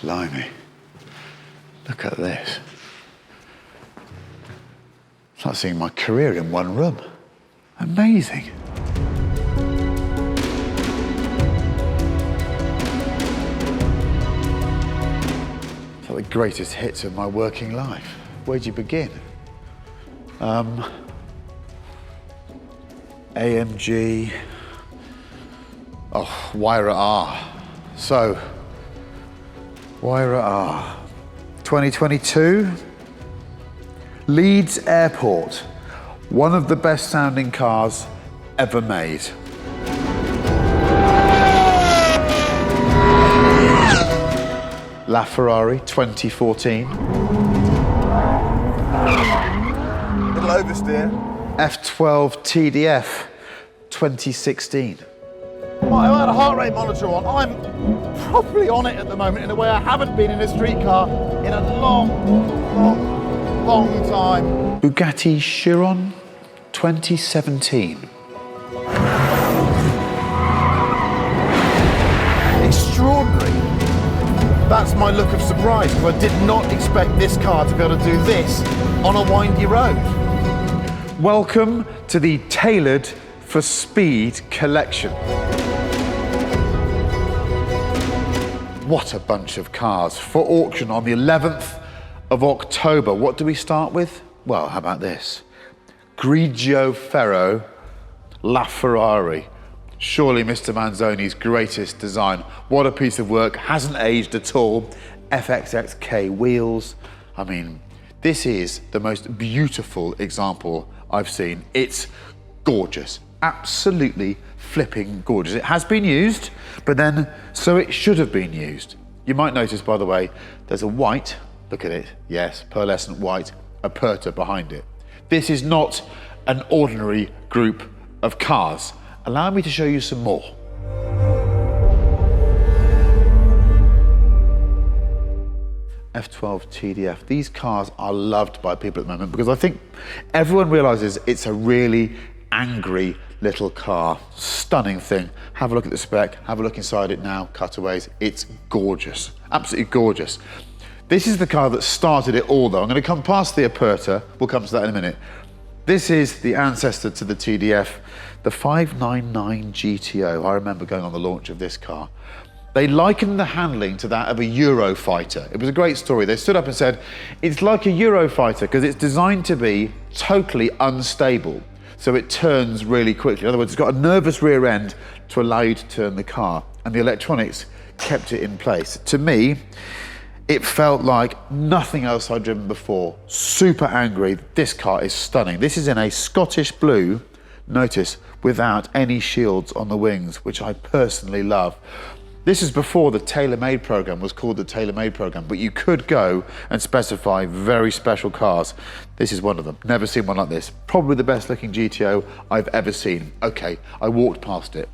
Blimey. Look at this. It's like seeing my career in one room. Amazing. It's like the greatest hits of my working life. Where'd you begin? AMG. Oh, Huayra R. So, Huayra R. 2022. Leeds Airport. One of the best sounding cars ever made. LaFerrari 2014. Little oversteer. F12 TDF 2016. Right, I've had a heart rate monitor on. I'm properly on it at the moment in a way I haven't been in a street car in a long time. Bugatti Chiron 2017. Extraordinary. That's my look of surprise, because I did not expect this car to be able to do this on a windy road. Welcome to the Tailored for Speed collection. What a bunch of cars for auction on the 11th of October. What do we start with? Well, how about this? Grigio Ferro LaFerrari. Surely Mr. Manzoni's greatest design. What a piece of work, hasn't aged at all. FXX-K wheels. I mean, this is the most beautiful example I've seen. It's gorgeous, absolutely flipping gorgeous. It has been used, but then, so it should have been used. You might notice, by the way, there's a white, look at it, yes, pearlescent white, Aperta behind it. This is not an ordinary group of cars. Allow me to show you some more. F12 TDF. These cars are loved by people at the moment because I think everyone realizes it's a really angry little car. Stunning thing. Have a look at the spec, have a look inside it now, cutaways. It's gorgeous, absolutely gorgeous. This is the car that started it all though. I'm gonna come past the Aperta, we'll come to that in a minute. This is the ancestor to the TDF, the 599 GTO. I remember going on the launch of this car. They likened the handling to that of a Eurofighter. It was a great story. They stood up and said, it's like a Eurofighter because it's designed to be totally unstable. So it turns really quickly. In other words, it's got a nervous rear end to allow you to turn the car, and the electronics kept it in place. To me, it felt like nothing else I'd driven before. Super angry. This car is stunning. This is in a Scottish blue, notice, without any shields on the wings, which I personally love. This is before the tailor-made program was called the tailor-made program, but you could go and specify very special cars. This is one of them. Never seen one like this. Probably the best looking GTO I've ever seen. Okay, I walked past it.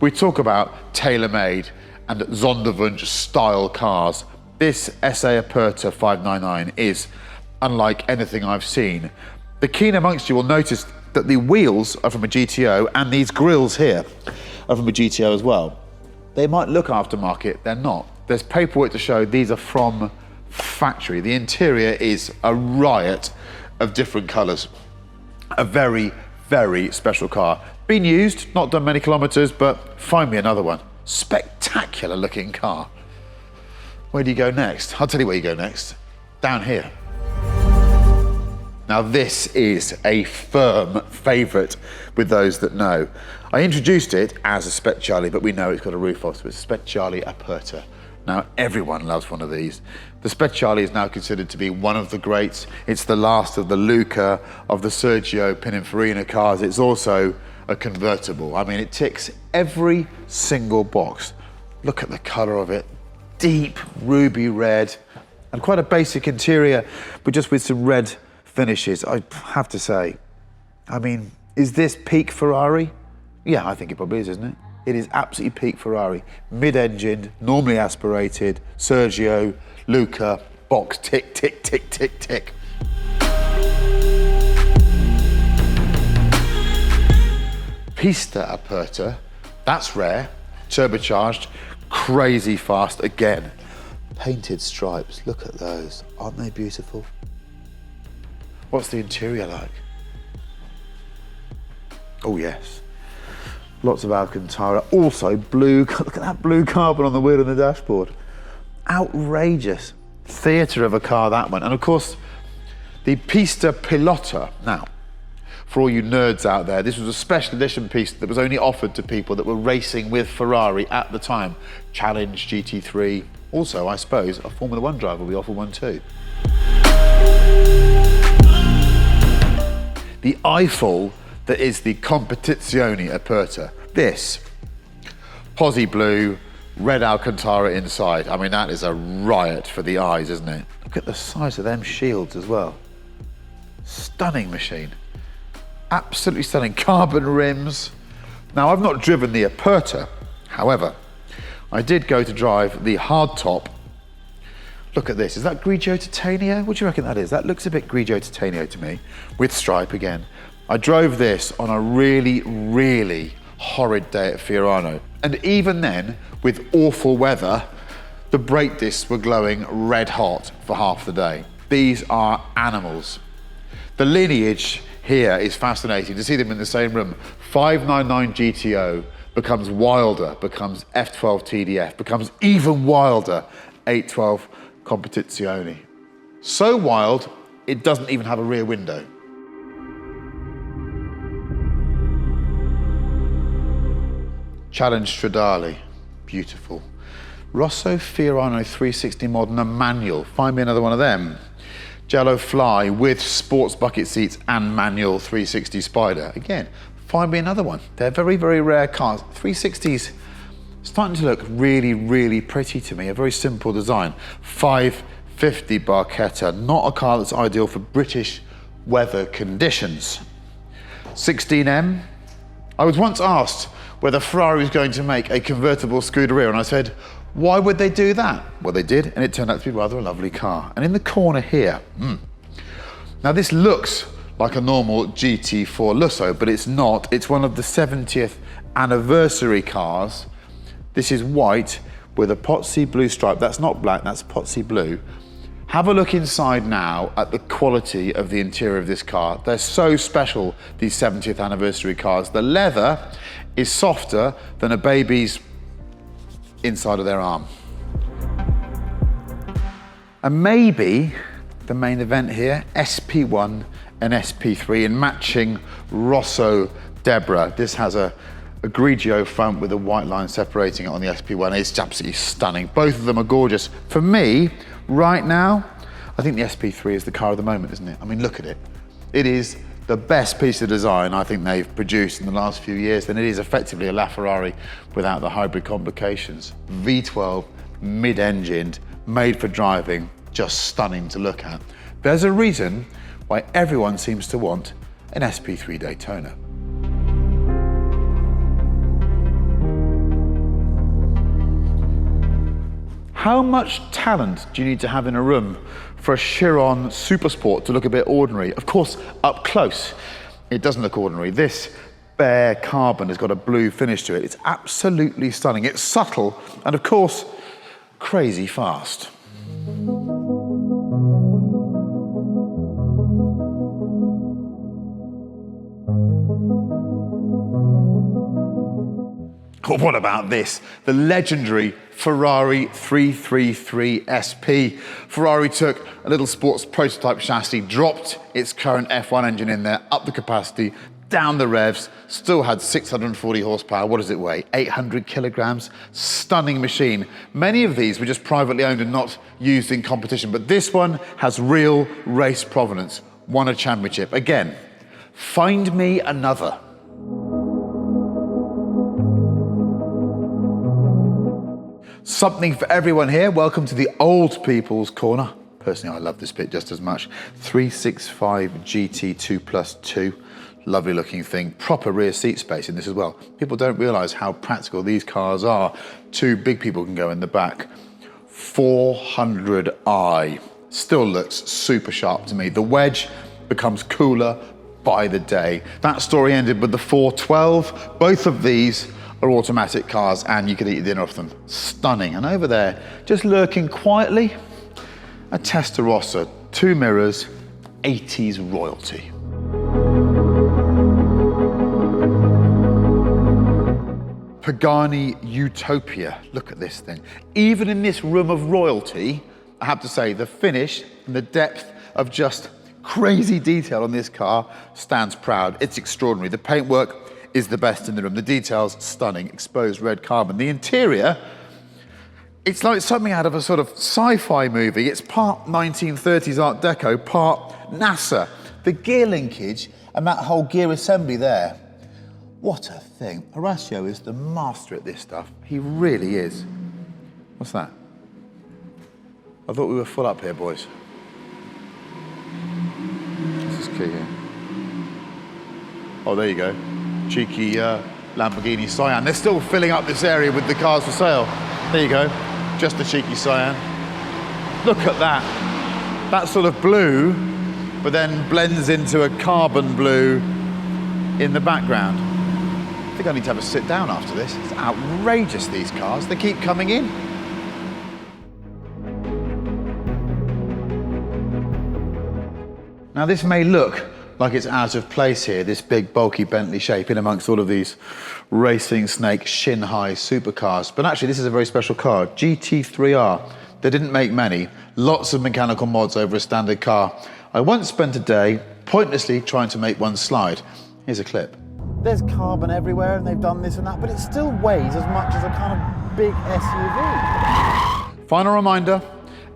We talk about tailor-made and Sonderwunsch style cars. This SA Aperta 599 is unlike anything I've seen. The keen amongst you will notice that the wheels are from a GTO and these grills here are from a GTO as well. They might look aftermarket, they're not. There's paperwork to show these are from factory. The interior is a riot of different colors. A very, very special car. Been used, not done many kilometers, but find me another one. Spectacular looking car. Where do you go next? I'll tell you where you go next. Down here. Now this is a firm favourite with those that know. I introduced it as a Speciale, but we know it's got a roof off, so it's Speciale Aperta. Now everyone loves one of these. The Speciale is now considered to be one of the greats. It's the last of the Luca, of the Sergio Pininfarina cars. It's also a convertible. I mean, it ticks every single box. Look at the colour of it. Deep ruby red and quite a basic interior, but just with some red finishes. I have to say, I mean, is this peak Ferrari? Yeah, I think it probably is, isn't it? It is absolutely peak Ferrari. Mid-engined, normally aspirated, Sergio, Luca, box, tick, tick, tick, tick, tick. Pista Aperta, that's rare, turbocharged, crazy fast again. Painted stripes, look at those. Aren't they beautiful? What's the interior like? Oh yes. Lots of Alcantara. Also blue, look at that blue carbon on the wheel and the dashboard. Outrageous. Theatre of a car, that one. And of course, the Pista Pilota. Now, for all you nerds out there, this was a special edition pista that was only offered to people that were racing with Ferrari at the time. Challenge, GT3. Also, I suppose, a Formula One driver will be offered one too. The Eiffel that is the Competizione Aperta. This, Pozzi blue, red Alcantara inside. I mean, that is a riot for the eyes, isn't it? Look at the size of them shields as well. Stunning machine. Absolutely stunning. Carbon rims. Now, I've not driven the Aperta. However, I did go to drive the hardtop. Look at this. Is that Grigio Titania? What do you reckon that is? That looks a bit Grigio Titania to me, with stripe again. I drove this on a really, really horrid day at Fiorano. And even then, with awful weather, the brake discs were glowing red hot for half the day. These are animals. The lineage here is fascinating to see them in the same room. 599 GTO becomes wilder, becomes F12 TDF, becomes even wilder, 812 Competizione. So wild, it doesn't even have a rear window. Challenge Stradale, beautiful. Rosso Fiorano 360 Modena manual, find me another one of them. Jello Fly with sports bucket seats and manual 360 Spider. Again, find me another one. They're very, very rare cars. 360s starting to look really, really pretty to me. A very simple design. 550 Barchetta, not a car that's ideal for British weather conditions. 16M. I was once asked whether Ferrari was going to make a convertible Scuderia, and I said, why would they do that? Well, they did, and it turned out to be rather a lovely car. And in the corner here, now this looks like a normal GT4 Lusso, but it's not. It's one of the 70th anniversary cars. This is white with a Pozzi blue stripe. That's not black, that's Pozzi blue. Have a look inside now at the quality of the interior of this car. They're so special, these 70th anniversary cars. The leather is softer than a baby's inside of their arm. And maybe the main event here, SP1 and SP3 in matching Rosso Debra. This has a Grigio front with a white line separating it on the SP1. It's absolutely stunning. Both of them are gorgeous. For me, right now, I think the SP3 is the car of the moment, isn't it? I mean, look at it. It is the best piece of design I think they've produced in the last few years, and it is effectively a LaFerrari without the hybrid complications. V12, mid-engined, made for driving, just stunning to look at. There's a reason why everyone seems to want an SP3 Daytona. How much talent do you need to have in a room for a Chiron Supersport to look a bit ordinary? Of course, up close, it doesn't look ordinary. This bare carbon has got a blue finish to it. It's absolutely stunning. It's subtle and, of course, crazy fast. But what about this? The legendary Ferrari 333 SP. Ferrari took a little sports prototype chassis, dropped its current F1 engine in there, up the capacity, down the revs, still had 640 horsepower. What does it weigh? 800 kilograms. Stunning machine. Many of these were just privately owned and not used in competition, but this one has real race provenance. Won a championship. Again, find me another. Something for everyone here. Welcome to the old people's corner. Personally, I love this bit just as much. 365 GT 2+2. Lovely looking thing. Proper rear seat space in this as well. People don't realize how practical these cars are. Two big people can go in the back. 400i. Still looks super sharp to me. The wedge becomes cooler by the day. That story ended with the 412. Both of these are automatic cars and you could eat dinner off them. Stunning. And over there, just lurking quietly, a Testarossa, 2 mirrors, 80s royalty. Pagani Utopia, look at this thing. Even in this room of royalty, I have to say the finish and the depth of just crazy detail on this car stands proud. It's extraordinary. The paintwork is the best in the room. The details, stunning, exposed red carbon. The interior, it's like something out of a sort of sci-fi movie. It's part 1930s Art Deco, part NASA. The gear linkage and that whole gear assembly there. What a thing. Horacio is the master at this stuff. He really is. What's that? I thought we were full up here, boys. This is key here. Oh, there you go. Cheeky Lamborghini Cyan. They're still filling up this area with the cars for sale. There you go. Just a cheeky Cyan. Look at that. That sort of blue, but then blends into a carbon blue in the background. I think I need to have a sit down after this. It's outrageous, these cars. They keep coming in. Now this may look like it's out of place here, this big bulky Bentley shape in amongst all of these racing snake shin-high supercars. But actually this is a very special car, GT3R. They didn't make many, lots of mechanical mods over a standard car. I once spent a day pointlessly trying to make one slide. Here's a clip. There's carbon everywhere and they've done this and that, but it still weighs as much as a kind of big SUV. Final reminder,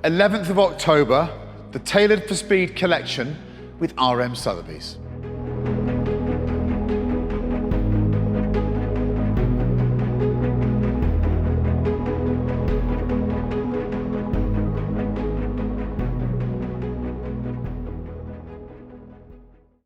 11th of October, the Tailored for Speed collection with RM Sotheby's.